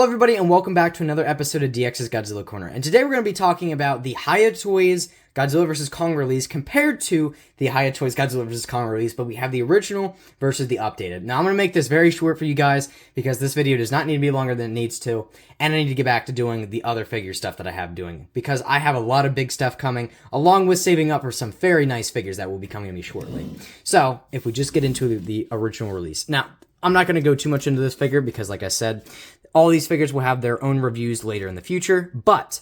everybody, and welcome back to another episode of DX's Godzilla Corner. And today we're going to be talking about the Hiya Toys Godzilla vs. Kong release compared to the Hiya Toys Godzilla vs. Kong release, but we have the original versus the updated. Now, I'm going to make this very short for you guys because this video does not need to be longer than it needs to, and I need to get back to doing the other figure stuff that I have doing because I have a lot of big stuff coming, along with saving up for some very nice figures that will be coming to me shortly. So, if we just get into the original release. Now, I'm not going to go too much into this figure because, like I said, all these figures will have their own reviews later in the future, but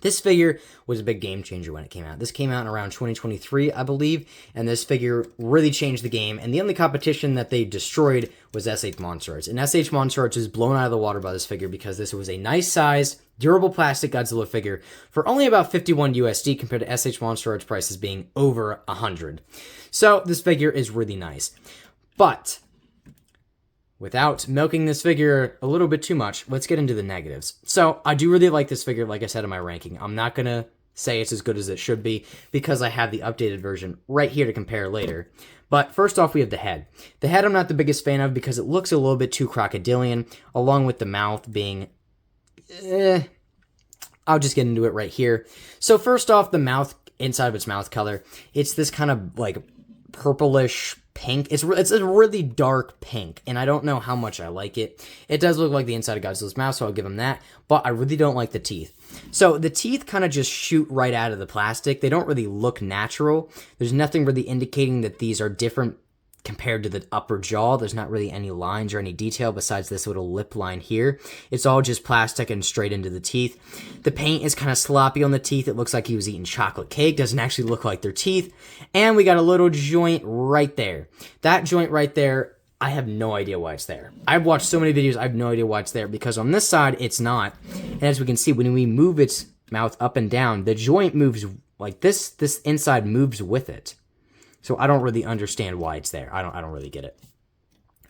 this figure was a big game changer when it came out. This came out in around 2023, I believe, and this figure really changed the game, and the only competition that they destroyed was SH Monster Arts. And SH Monster Arts is blown out of the water by this figure because this was a nice-sized, durable plastic Godzilla figure for only about 51 USD compared to SH Monster Arts prices being over 100. So this figure is really nice. But without milking this figure a little bit too much, let's get into the negatives. So, I do really like this figure, like I said in my ranking. I'm not going to say it's as good as it should be, because I have the updated version right here to compare later. But first off, we have the head. The head I'm not the biggest fan of because it looks a little bit too crocodilian, along with the mouth being I'll just get into it right here. So first off, the mouth, inside of its mouth color, it's this kind of like purplish pink. It's a really dark pink, and I don't know how much I like it. It does look like the inside of Godzilla's mouth, so I'll give him that, but I really don't like the teeth. So the teeth kind of just shoot right out of the plastic. They don't really look natural. There's nothing really indicating that these are different compared to the upper jaw. There's not really any lines or any detail besides this little lip line here. It's all just plastic and straight into the teeth. The paint is kind of sloppy on the teeth. It looks like he was eating chocolate cake. Doesn't actually look like their teeth. And we got a little joint right there. That joint right there, I have no idea why it's there. I've watched so many videos, I have no idea why it's there, because on this side, it's not. And as we can see, when we move its mouth up and down, the joint moves like this. This inside moves with it. So I don't really understand why it's there. I don't really get it.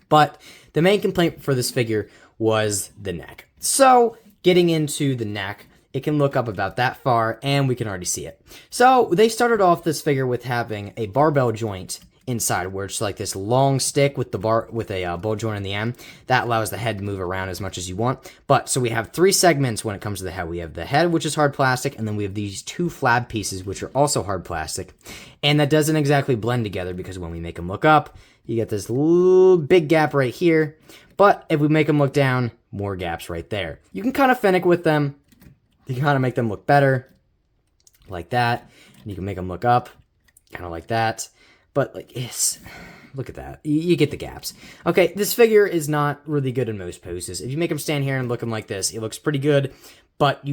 But the main complaint for this figure was the neck. So getting into the neck, it can look up about that far, and we can already see it. So they started off this figure with having a barbell joint inside, where it's like this long stick with a ball joint in the end that allows the head to move around as much as you want. But so we have three segments when it comes to the head. We have the head, which is hard plastic, and then we have these two flab pieces, which are also hard plastic, and that doesn't exactly blend together because when we make them look up, you get this little big gap right here. But if we make them look down, more gaps right there. You can kind of finick with them. You can kind of make them look better, like that, and you can make them look up, kind of like that. But, like, look at that. You get the gaps. Okay, this figure is not really good in most poses. If you make him stand here and look him like this, it looks pretty good, but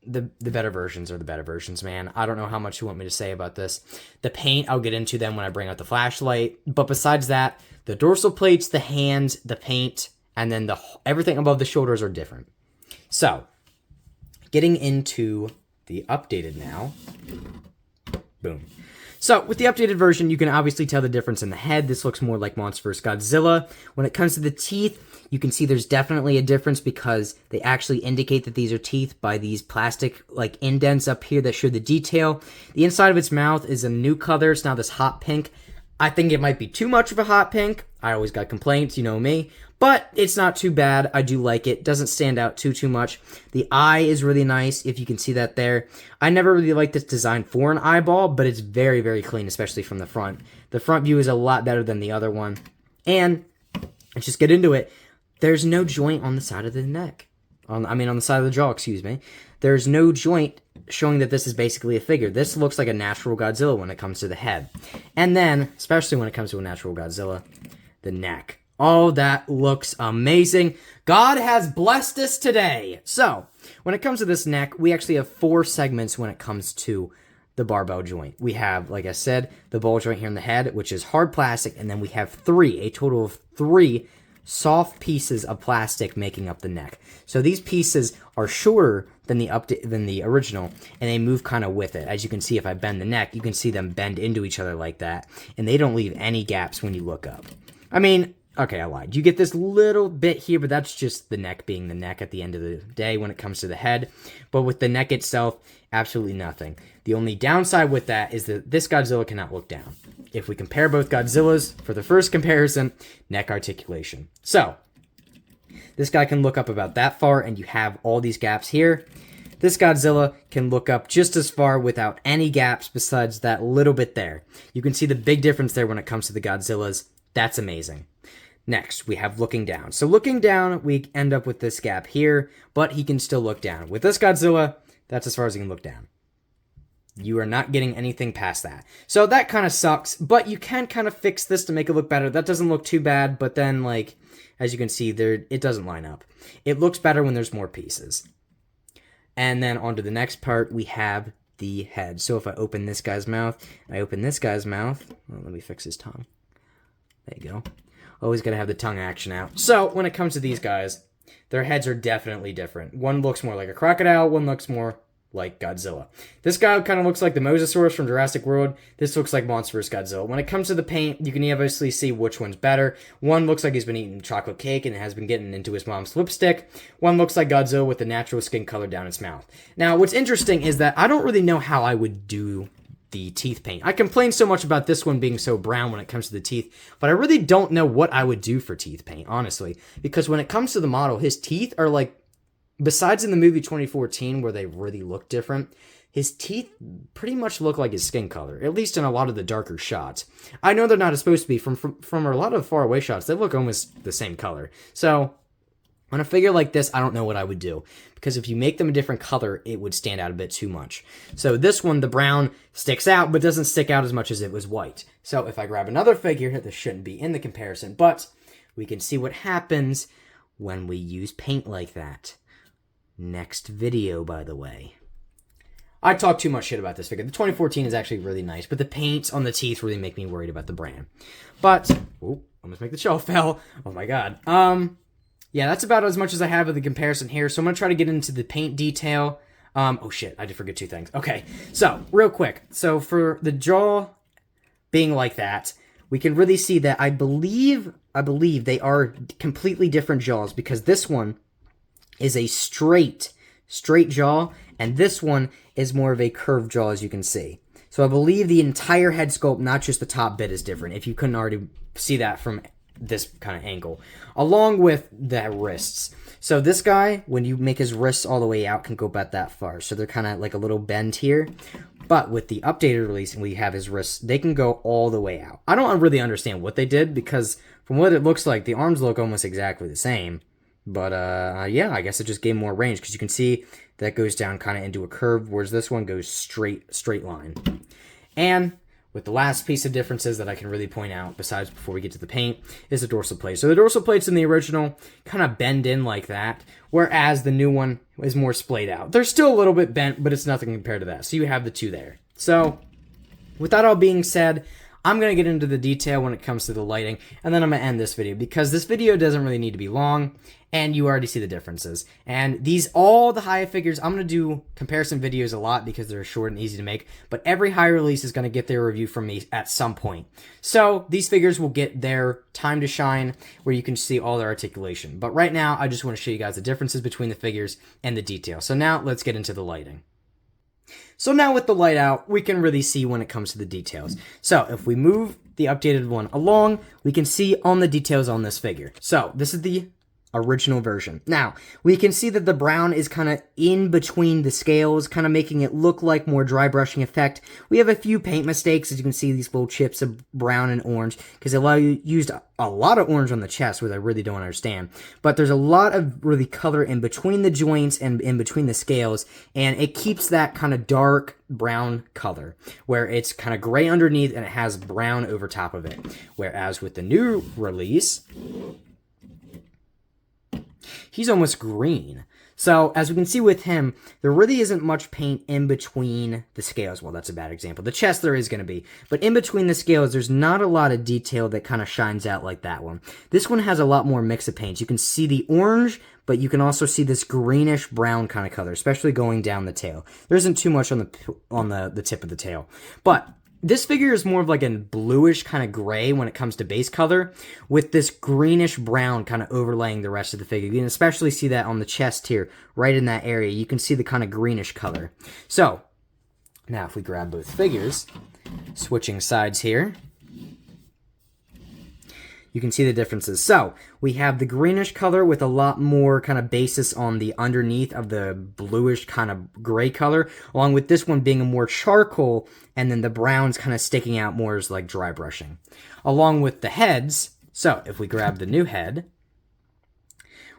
the better versions are the better versions, man. I don't know how much you want me to say about this. The paint, I'll get into them when I bring out the flashlight, but besides that, the dorsal plates, the hands, the paint, and then everything above the shoulders are different. So, getting into the updated now. Boom. So, with the updated version, you can obviously tell the difference in the head. This looks more like Monster vs. Godzilla. When it comes to the teeth, you can see there's definitely a difference because they actually indicate that these are teeth by these plastic, like, indents up here that show the detail. The inside of its mouth is a new color. It's now this hot pink. I think it might be too much of a hot pink. I always got complaints, you know me. But it's not too bad. I do like it. Doesn't stand out too much. The eye is really nice, if you can see that there. I never really liked this design for an eyeball, but it's very, very clean, especially from the front. The front view is a lot better than the other one. And let's just get into it. There's no joint on the side of the neck. On the side of the jaw, excuse me. There's no joint showing that this is basically a figure. This looks like a natural Godzilla when it comes to the head. And then, especially when it comes to a natural Godzilla, the neck. Oh, that looks amazing. God has blessed us today. So, when it comes to this neck, we actually have 4 segments when it comes to the barbell joint. We have, like I said, the ball joint here in the head, which is hard plastic, and then we have a total of 3 soft pieces of plastic making up the neck. So these pieces are shorter than the original, and they move kind of with it. As you can see, if I bend the neck, you can see them bend into each other like that, and they don't leave any gaps when you look up. I mean, okay, I lied. You get this little bit here, but that's just the neck being the neck at the end of the day when it comes to the head. But with the neck itself, absolutely nothing. The only downside with that is that this Godzilla cannot look down. If we compare both Godzillas, for the first comparison, neck articulation. So, This guy can look up about that far, and you have all these gaps here. This Godzilla can look up just as far without any gaps besides that little bit there. You can see the big difference there when it comes to the Godzillas. That's amazing. Next, we have looking down. So looking down, we end up with this gap here, but he can still look down. With this Godzilla, that's as far as he can look down. You are not getting anything past that. So that kind of sucks, but you can kind of fix this to make it look better. That doesn't look too bad, but then, like, as you can see, there it doesn't line up. It looks better when there's more pieces. And then on to the next part, we have the head. So if I open this guy's mouth, I open this guy's mouth. Well, let me fix his tongue. There you go. Always got to have the tongue action out. So when it comes to these guys, their heads are definitely different. One looks more like a crocodile, one looks more like Godzilla. This guy kind of looks like the Mosasaurus from Jurassic World. This looks like Monster vs. Godzilla. When it comes to the paint, you can obviously see which one's better. One looks like he's been eating chocolate cake and has been getting into his mom's lipstick. One looks like Godzilla with the natural skin color down its mouth. Now, what's interesting is that I don't really know how I would do the teeth paint. I complain so much about this one being so brown when it comes to the teeth, but I really don't know what I would do for teeth paint, honestly, because when it comes to the model, his teeth are like, besides in the movie 2014 where they really look different, his teeth pretty much look like his skin color, at least in a lot of the darker shots. I know they're not supposed to be. From a lot of far away shots, they look almost the same color. So on a figure like this, I don't know what I would do, because if you make them a different color, it would stand out a bit too much. So this one, the brown sticks out, but doesn't stick out as much as it was white. So if I grab another figure, this shouldn't be in the comparison, but we can see what happens when we use paint like that. Next video, by the way. I talk too much shit about this figure. The 2014 is actually really nice, but the paints on the teeth really make me worried about the brand. But, oh, almost make the shelf fell. Oh my god. Yeah, that's about as much as I have of the comparison here. So I'm going to try to get into the paint detail. Oh shit, I did forget two things. Okay, so real quick. So for the jaw being like that, we can really see that I believe they are completely different jaws, because this one is a straight jaw, and this one is more of a curved jaw, as you can see. So I believe the entire head sculpt, not just the top bit, is different, if you couldn't already see that from this kind of angle, along with the wrists. So this guy, when you make his wrists all the way out, can go about that far. So they're kind of like a little bend here. But with the updated release, and we have his wrists, they can go all the way out. I don't really understand what they did, because from what it looks like, the arms look almost exactly the same. But, yeah, I guess it just gave more range, because you can see that goes down kind of into a curve, whereas this one goes straight line. And with the last piece of differences that I can really point out, besides before we get to the paint, is the dorsal plate. So the dorsal plates in the original kind of bend in like that, whereas the new one is more splayed out. They're still a little bit bent, but it's nothing compared to that. So you have the two there. So with that all being said, I'm going to get into the detail when it comes to the lighting, and then I'm going to end this video, because this video doesn't really need to be long, and you already see the differences. And all the Hiya figures, I'm going to do comparison videos a lot because they're short and easy to make, but every Hiya release is going to get their review from me at some point. So these figures will get their time to shine, where you can see all their articulation. But right now, I just want to show you guys the differences between the figures and the detail. So now, let's get into the lighting. So now with the light out, we can really see when it comes to the details. So if we move the updated one along, we can see on the details on this figure. So this is the original version. Now, we can see that the brown is kind of in between the scales, kind of making it look like more dry brushing effect. We have a few paint mistakes, as you can see these little chips of brown and orange, because they used a lot of orange on the chest, which I really don't understand. But there's a lot of really color in between the joints and in between the scales, and it keeps that kind of dark brown color, where it's kind of gray underneath and it has brown over top of it. Whereas with the new release, he's almost green. So, as we can see with him, there really isn't much paint in between the scales. Well, that's a bad example. The chest there is going to be. But in between the scales, there's not a lot of detail that kind of shines out like that one. This one has a lot more mix of paints. You can see the orange, but you can also see this greenish brown kind of color, especially going down the tail. There isn't too much on the tip of the tail. But this figure is more of like a bluish kind of gray when it comes to base color, with this greenish brown kind of overlaying the rest of the figure. You can especially see that on the chest here, right in that area. You can see the kind of greenish color. So, now if we grab both figures, switching sides here, you can see the differences. So we have the greenish color with a lot more kind of basis on the underneath of the bluish kind of gray color, along with this one being a more charcoal, and then the browns kind of sticking out more as like dry brushing. Along with the heads, so if we grab the new head,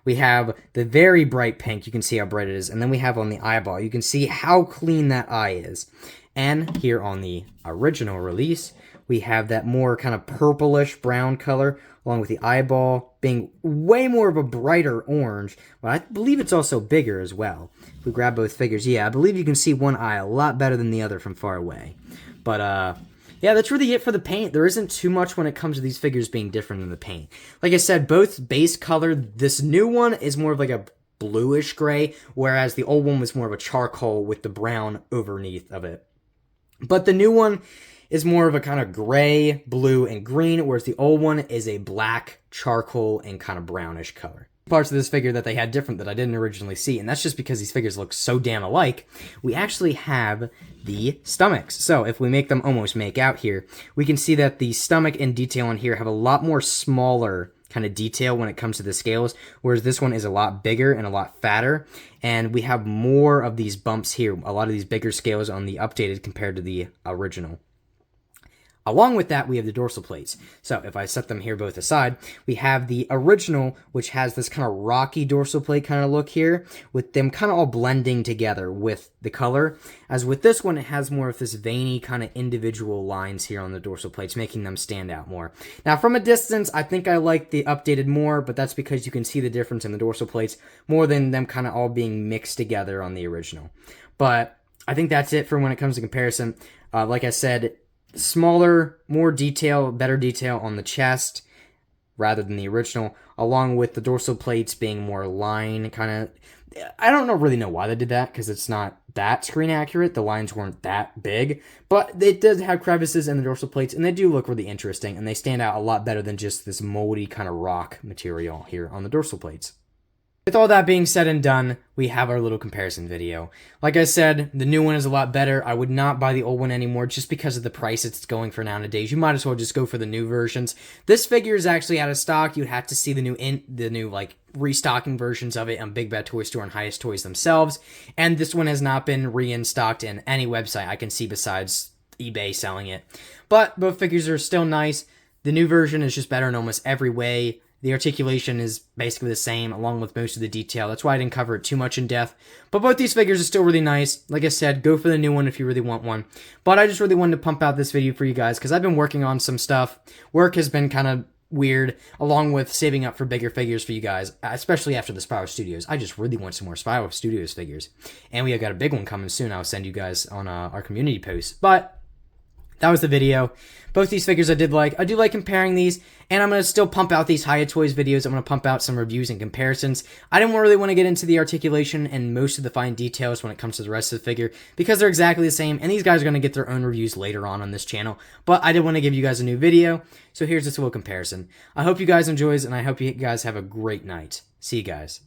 we have the very bright pink, you can see how bright it is, and then we have on the eyeball, you can see how clean that eye is. And here on the original release, we have that more kind of purplish brown color, along with the eyeball being way more of a brighter orange, but I believe it's also bigger as well. If we grab both figures, yeah, I believe you can see one eye a lot better than the other from far away. But, yeah, that's really it for the paint. There isn't too much when it comes to these figures being different in the paint. Like I said, both base color, this new one is more of like a bluish gray, whereas the old one was more of a charcoal with the brown underneath of it. But the new one is more of a kind of gray, blue, and green, whereas the old one is a black, charcoal, and kind of brownish color. Parts of this figure that they had different that I didn't originally see, and that's just because these figures look so damn alike. We actually have the stomachs. So if we make them almost make out here, we can see that the stomach and detail on here have a lot more smaller kind of detail when it comes to the scales, whereas this one is a lot bigger and a lot fatter, and we have more of these bumps here, a lot of these bigger scales on the updated compared to the original. Along with that, we have the dorsal plates. So if I set them here both aside, we have the original, which has this kind of rocky dorsal plate kind of look here, with them kind of all blending together with the color. As with this one, it has more of this veiny kind of individual lines here on the dorsal plates, making them stand out more. Now, from a distance, I think I like the updated more, but that's because you can see the difference in the dorsal plates more than them kind of all being mixed together on the original. But I think that's it for when it comes to comparison. Like I said, smaller, more detail, better detail on the chest rather than the original, along with the dorsal plates being more line kind of. I don't really know why they did that, because it's not that screen accurate. The lines weren't that big, but it does have crevices in the dorsal plates, and they do look really interesting, and they stand out a lot better than just this moldy kind of rock material here on the dorsal plates. With all that being said and done, we have our little comparison video. Like I said, the new one is a lot better. I would not buy the old one anymore just because of the price it's going for nowadays. You might as well just go for the new versions. This figure is actually out of stock. You'd have to see the new like restocking versions of it on Big Bad Toy Store and Hiya Toys themselves. And this one has not been reinstocked in any website I can see besides eBay selling it. But both figures are still nice. The new version is just better in almost every way. The articulation is basically the same, along with most of the detail. That's why I didn't cover it too much in depth. But both these figures are still really nice. Like I said, go for the new one if you really want one. But I just really wanted to pump out this video for you guys, because I've been working on some stuff. Work has been kind of weird, along with saving up for bigger figures for you guys, especially after the Spyro Studios. I just really want some more Spyro Studios figures. And we have got a big one coming soon. I'll send you guys on our community post. But that was the video. Both these figures I did like. I do like comparing these, and I'm going to still pump out these Hiya Toys videos. I'm going to pump out some reviews and comparisons. I didn't really want to get into the articulation and most of the fine details when it comes to the rest of the figure, because they're exactly the same, and these guys are going to get their own reviews later on this channel. But I did want to give you guys a new video, so here's this little comparison. I hope you guys enjoy, and I hope you guys have a great night. See you guys.